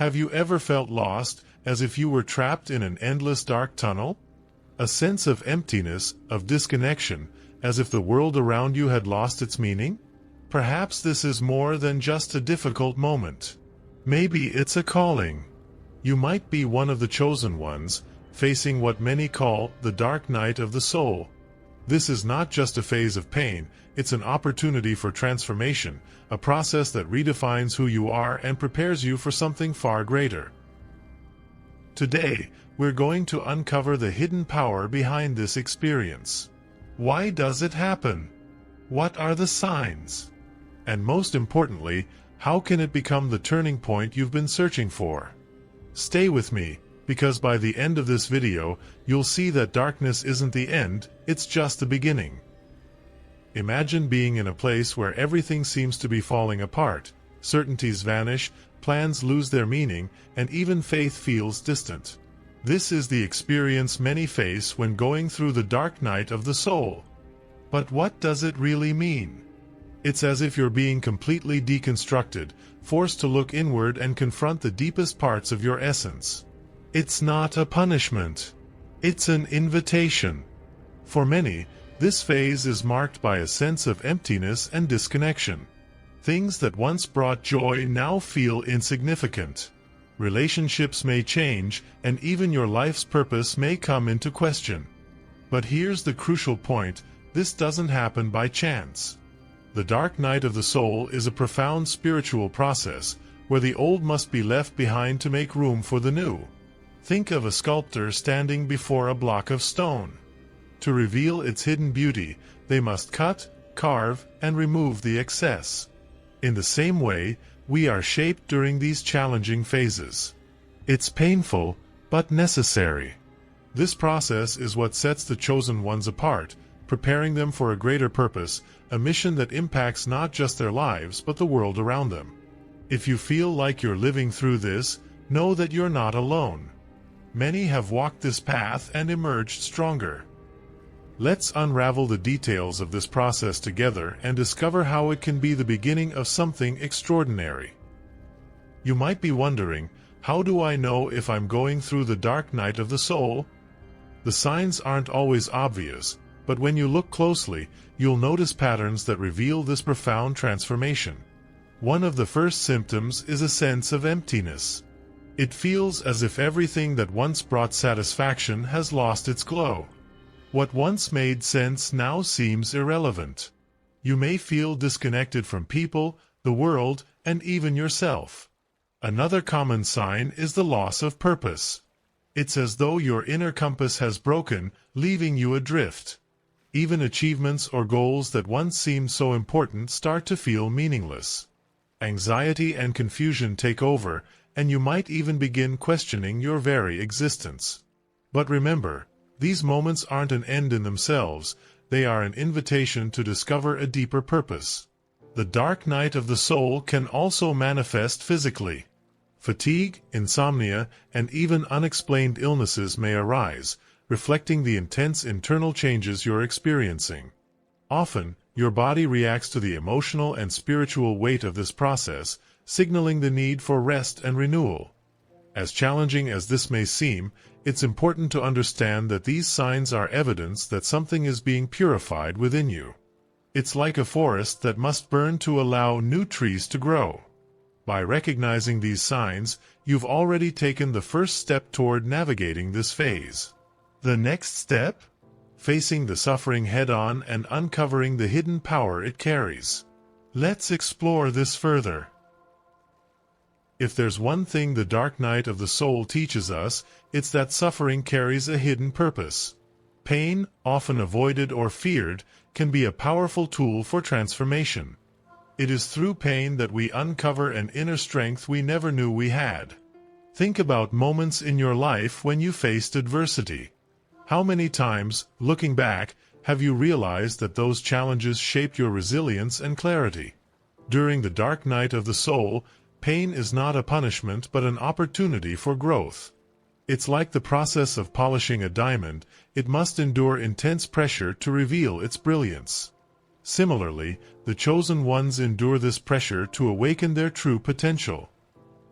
Have you ever felt lost, as if you were trapped in an endless dark tunnel? A sense of emptiness, of disconnection, as if the world around you had lost its meaning? Perhaps this is more than just a difficult moment. Maybe it's a calling. You might be one of the chosen ones, facing what many call the dark night of the soul. This is not just a phase of pain, it's an opportunity for transformation, a process that redefines who you are and prepares you for something far greater. Today, we're going to uncover the hidden power behind this experience. Why does it happen? What are the signs? And most importantly, how can it become the turning point you've been searching for? Stay with me, because by the end of this video, you'll see that darkness isn't the end, it's just the beginning. Imagine being in a place where everything seems to be falling apart, certainties vanish, plans lose their meaning, and even faith feels distant. This is the experience many face when going through the dark night of the soul. But what does it really mean? It's as if you're being completely deconstructed, forced to look inward and confront the deepest parts of your essence. It's not a punishment. It's an invitation. For many, this phase is marked by a sense of emptiness and disconnection. Things that once brought joy now feel insignificant. Relationships may change, and even your life's purpose may come into question. But here's the crucial point: this doesn't happen by chance. The dark night of the soul is a profound spiritual process, where the old must be left behind to make room for the new. Think of a sculptor standing before a block of stone. To reveal its hidden beauty, they must cut, carve, and remove the excess. In the same way, we are shaped during these challenging phases. It's painful, but necessary. This process is what sets the chosen ones apart, preparing them for a greater purpose, a mission that impacts not just their lives but the world around them. If you feel like you're living through this, know that you're not alone. Many have walked this path and emerged stronger. Let's unravel the details of this process together and discover how it can be the beginning of something extraordinary. You might be wondering, how do I know if I'm going through the dark night of the soul? The signs aren't always obvious, but when you look closely, you'll notice patterns that reveal this profound transformation. One of the first symptoms is a sense of emptiness. It feels as if everything that once brought satisfaction has lost its glow. What once made sense now seems irrelevant. You may feel disconnected from people, the world, and even yourself. Another common sign is the loss of purpose. It's as though your inner compass has broken, leaving you adrift. Even achievements or goals that once seemed so important start to feel meaningless. Anxiety and confusion take over, and you might even begin questioning your very existence. But remember, these moments aren't an end in themselves, they are an invitation to discover a deeper purpose. The dark night of the soul can also manifest physically. Fatigue, insomnia, and even unexplained illnesses may arise, reflecting the intense internal changes you're experiencing. Often, your body reacts to the emotional and spiritual weight of this process, signaling the need for rest and renewal. As challenging as this may seem, it's important to understand that these signs are evidence that something is being purified within you. It's like a forest that must burn to allow new trees to grow. By recognizing these signs, you've already taken the first step toward navigating this phase. The next step? Facing the suffering head-on and uncovering the hidden power it carries. Let's explore this further. If there's one thing the dark night of the soul teaches us, it's that suffering carries a hidden purpose. Pain, often avoided or feared, can be a powerful tool for transformation. It is through pain that we uncover an inner strength we never knew we had. Think about moments in your life when you faced adversity. How many times, looking back, have you realized that those challenges shaped your resilience and clarity? During the dark night of the soul, pain is not a punishment but an opportunity for growth. It's like the process of polishing a diamond, it must endure intense pressure to reveal its brilliance. Similarly, the chosen ones endure this pressure to awaken their true potential.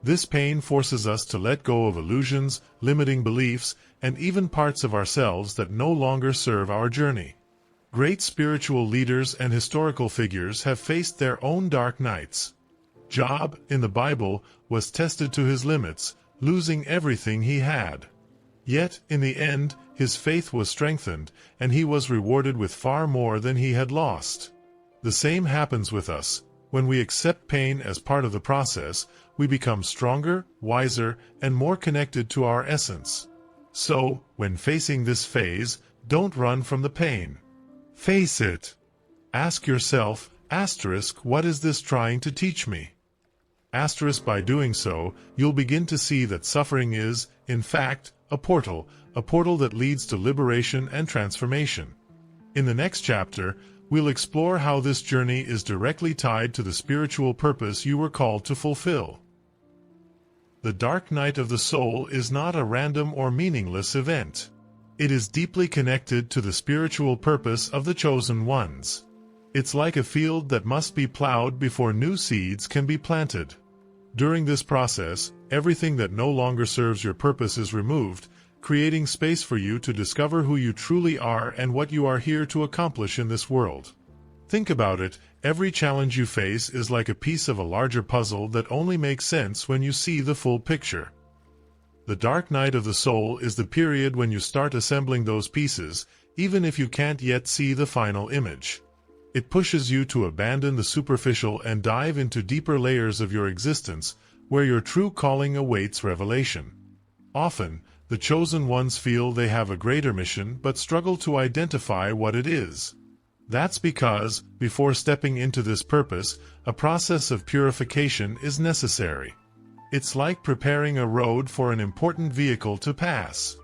This pain forces us to let go of illusions, limiting beliefs, and even parts of ourselves that no longer serve our journey. Great spiritual leaders and historical figures have faced their own dark nights. Job, in the Bible, was tested to his limits, losing everything he had. Yet, in the end, his faith was strengthened, and he was rewarded with far more than he had lost. The same happens with us. When we accept pain as part of the process, we become stronger, wiser, and more connected to our essence. So, when facing this phase, don't run from the pain. Face it. Ask yourself, what is this trying to teach me? By doing so, you'll begin to see that suffering is, in fact, a portal that leads to liberation and transformation. In the next chapter, we'll explore how this journey is directly tied to the spiritual purpose you were called to fulfill. The dark night of the soul is not a random or meaningless event. It is deeply connected to the spiritual purpose of the chosen ones. It's like a field that must be plowed before new seeds can be planted. During this process, everything that no longer serves your purpose is removed, creating space for you to discover who you truly are and what you are here to accomplish in this world. Think about it, every challenge you face is like a piece of a larger puzzle that only makes sense when you see the full picture. The dark night of the soul is the period when you start assembling those pieces, even if you can't yet see the final image. It pushes you to abandon the superficial and dive into deeper layers of your existence, where your true calling awaits revelation. Often, the chosen ones feel they have a greater mission but struggle to identify what it is. That's because, before stepping into this purpose, a process of purification is necessary. It's like preparing a road for an important vehicle to pass.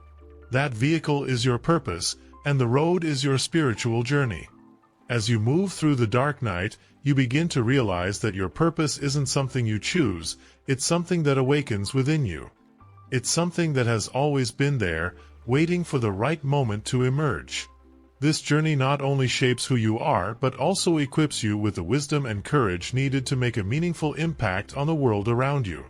That vehicle is your purpose, and the road is your spiritual journey. As you move through the dark night, you begin to realize that your purpose isn't something you choose, it's something that awakens within you. It's something that has always been there, waiting for the right moment to emerge. This journey not only shapes who you are, but also equips you with the wisdom and courage needed to make a meaningful impact on the world around you.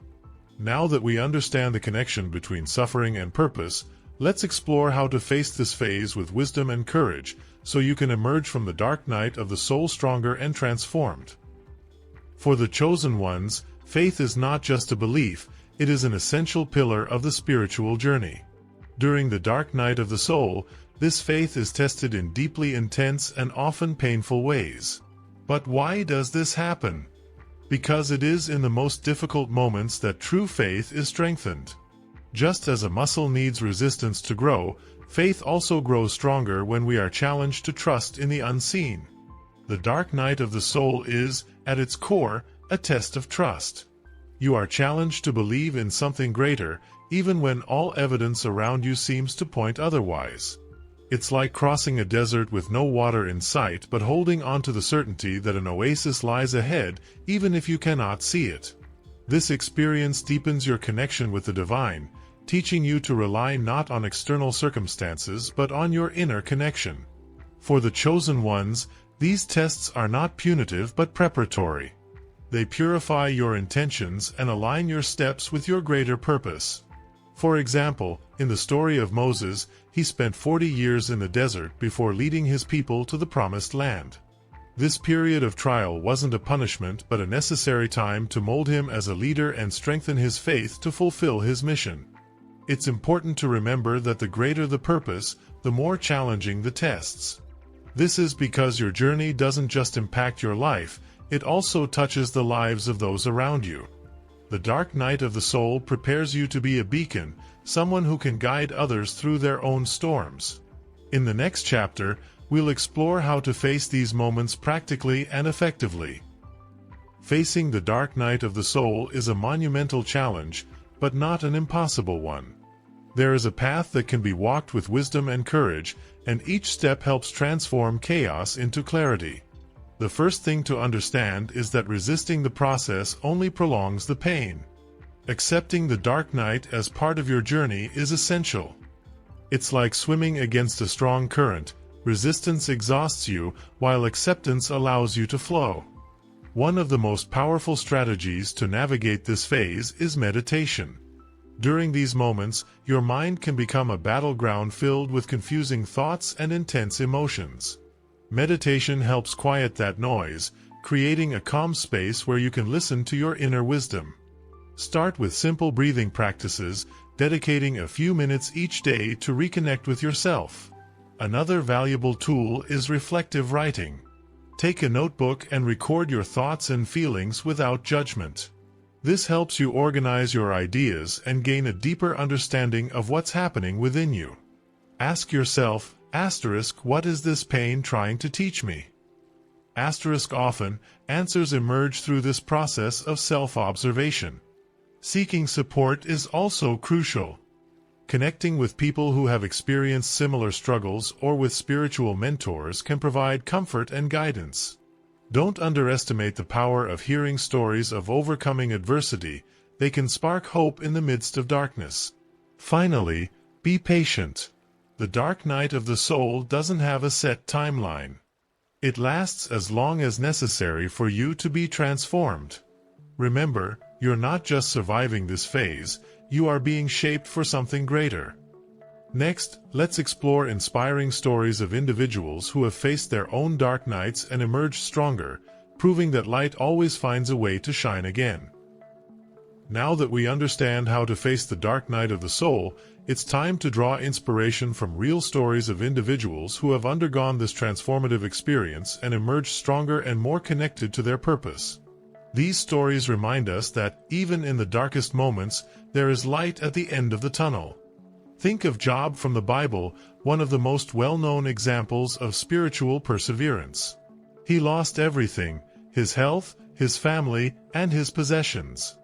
Now that we understand the connection between suffering and purpose, let's explore how to face this phase with wisdom and courage, so you can emerge from the dark night of the soul stronger and transformed. For the chosen ones, faith is not just a belief, it is an essential pillar of the spiritual journey. During the dark night of the soul, this faith is tested in deeply intense and often painful ways. But why does this happen? Because it is in the most difficult moments that true faith is strengthened. Just as a muscle needs resistance to grow, faith also grows stronger when we are challenged to trust in the unseen. The dark night of the soul is, at its core, a test of trust. You are challenged to believe in something greater, even when all evidence around you seems to point otherwise. It's like crossing a desert with no water in sight but holding on to the certainty that an oasis lies ahead, even if you cannot see it. This experience deepens your connection with the divine, teaching you to rely not on external circumstances but on your inner connection. For the chosen ones, these tests are not punitive but preparatory. They purify your intentions and align your steps with your greater purpose. For example, in the story of Moses, he spent 40 years in the desert before leading his people to the promised land. This period of trial wasn't a punishment but a necessary time to mold him as a leader and strengthen his faith to fulfill his mission. It's important to remember that the greater the purpose, the more challenging the tests. This is because your journey doesn't just impact your life, it also touches the lives of those around you. The dark night of the soul prepares you to be a beacon, someone who can guide others through their own storms. In the next chapter, we'll explore how to face these moments practically and effectively. Facing the dark night of the soul is a monumental challenge, but not an impossible one. There is a path that can be walked with wisdom and courage, and each step helps transform chaos into clarity. The first thing to understand is that resisting the process only prolongs the pain. Accepting the dark night as part of your journey is essential. It's like swimming against a strong current. Resistance exhausts you, while acceptance allows you to flow. One of the most powerful strategies to navigate this phase is meditation. During these moments, your mind can become a battleground filled with confusing thoughts and intense emotions. Meditation helps quiet that noise, creating a calm space where you can listen to your inner wisdom. Start with simple breathing practices, dedicating a few minutes each day to reconnect with yourself. Another valuable tool is reflective writing. Take a notebook and record your thoughts and feelings without judgment. This helps you organize your ideas and gain a deeper understanding of what's happening within you. Ask yourself, what is this pain trying to teach me? Often, answers emerge through this process of self-observation. Seeking support is also crucial. Connecting with people who have experienced similar struggles or with spiritual mentors can provide comfort and guidance. Don't underestimate the power of hearing stories of overcoming adversity. They can spark hope in the midst of darkness. Finally, be patient. The dark night of the soul doesn't have a set timeline. It lasts as long as necessary for you to be transformed. Remember, you're not just surviving this phase, you are being shaped for something greater. Next, let's explore inspiring stories of individuals who have faced their own dark nights and emerged stronger, proving that light always finds a way to shine again. Now that we understand how to face the dark night of the soul, it's time to draw inspiration from real stories of individuals who have undergone this transformative experience and emerged stronger and more connected to their purpose. These stories remind us that, even in the darkest moments, there is light at the end of the tunnel. Think of Job from the Bible, one of the most well-known examples of spiritual perseverance. He lost everything: his health, his family, and his possessions.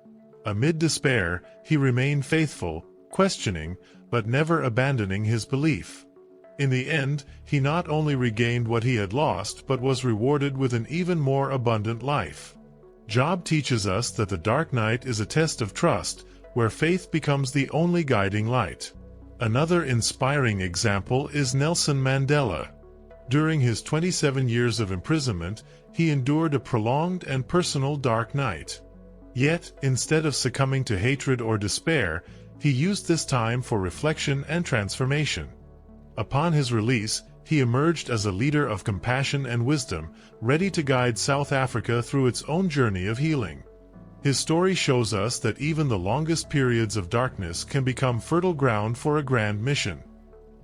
Amid despair, he remained faithful, questioning, but never abandoning his belief. In the end, he not only regained what he had lost but was rewarded with an even more abundant life. Job teaches us that the dark night is a test of trust, where faith becomes the only guiding light. Another inspiring example is Nelson Mandela. During his 27 years of imprisonment, he endured a prolonged and personal dark night. Yet, instead of succumbing to hatred or despair, he used this time for reflection and transformation. Upon his release, he emerged as a leader of compassion and wisdom, ready to guide South Africa through its own journey of healing. His story shows us that even the longest periods of darkness can become fertile ground for a grand mission.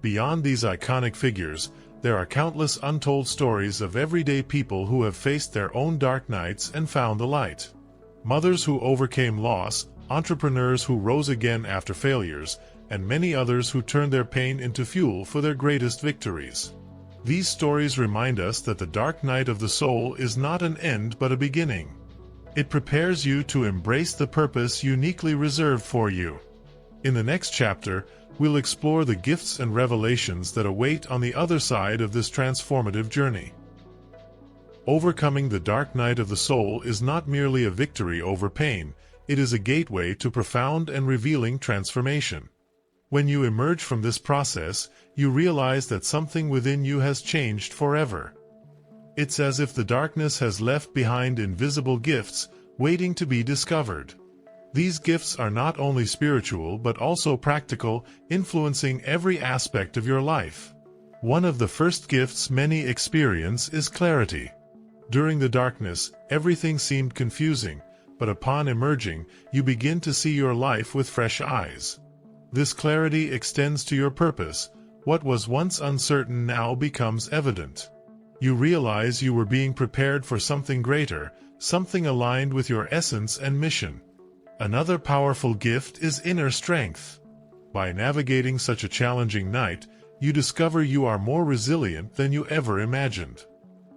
Beyond these iconic figures, there are countless untold stories of everyday people who have faced their own dark nights and found the light. Mothers who overcame loss, entrepreneurs who rose again after failures, and many others who turned their pain into fuel for their greatest victories. These stories remind us that the dark night of the soul is not an end but a beginning. It prepares you to embrace the purpose uniquely reserved for you. In the next chapter, we'll explore the gifts and revelations that await on the other side of this transformative journey. Overcoming the dark night of the soul is not merely a victory over pain, it is a gateway to profound and revealing transformation. When you emerge from this process, you realize that something within you has changed forever. It's as if the darkness has left behind invisible gifts, waiting to be discovered. These gifts are not only spiritual but also practical, influencing every aspect of your life. One of the first gifts many experience is clarity. During the darkness, everything seemed confusing, but upon emerging, you begin to see your life with fresh eyes. This clarity extends to your purpose. What was once uncertain now becomes evident. You realize you were being prepared for something greater, something aligned with your essence and mission. Another powerful gift is inner strength. By navigating such a challenging night, you discover you are more resilient than you ever imagined.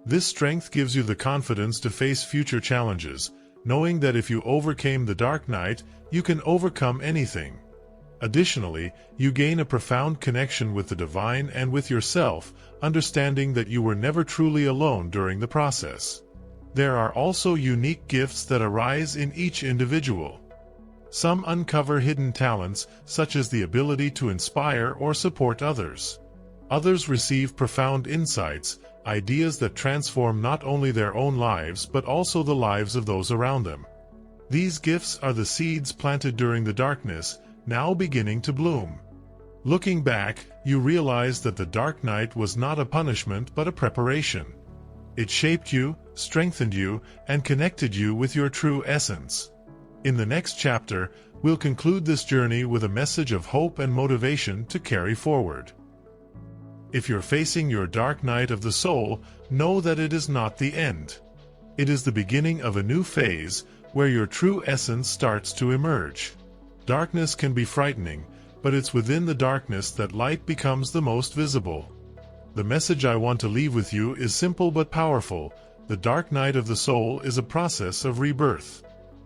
This strength gives you the confidence to face future challenges, knowing that if you overcame the dark night, you can overcome anything. Additionally, you gain a profound connection with the divine and with yourself, understanding that you were never truly alone during the process. There are also unique gifts that arise in each individual. Some uncover hidden talents, such as the ability to inspire or support others. Others receive profound insights, ideas that transform not only their own lives but also the lives of those around them. These gifts are the seeds planted during the darkness, now beginning to bloom. Looking back, you realize that the dark night was not a punishment but a preparation. It shaped you, strengthened you, and connected you with your true essence. In the next chapter, we'll conclude this journey with a message of hope and motivation to carry forward. If you're facing your dark night of the soul, know that it is not the end. It is the beginning of a new phase where your true essence starts to emerge. Darkness can be frightening, but it's within the darkness that light becomes the most visible. The message I want to leave with you is simple but powerful. The dark night of the soul is a process of rebirth.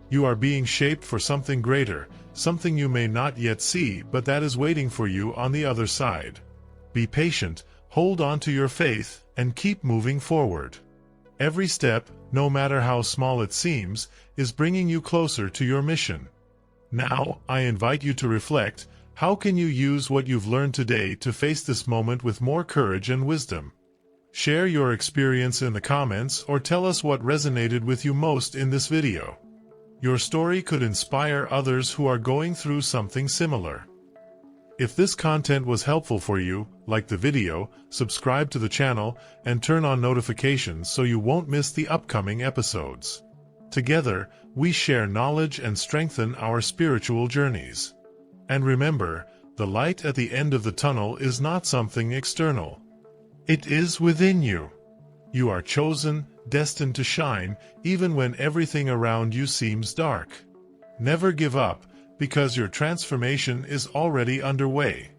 You are being shaped for something greater, something you may not yet see but that is waiting for you on the other side. Be patient, hold on to your faith, and keep moving forward. Every step, no matter how small it seems, is bringing you closer to your mission. Now, I invite you to reflect. How can you use what you've learned today to face this moment with more courage and wisdom? Share your experience in the comments or tell us what resonated with you most in this video. Your story could inspire others who are going through something similar. If this content was helpful for you, like the video, subscribe to the channel, and turn on notifications so you won't miss the upcoming episodes. Together, we share knowledge and strengthen our spiritual journeys. And remember, the light at the end of the tunnel is not something external. It is within you. You are chosen, destined to shine, even when everything around you seems dark. Never give up, because your transformation is already underway.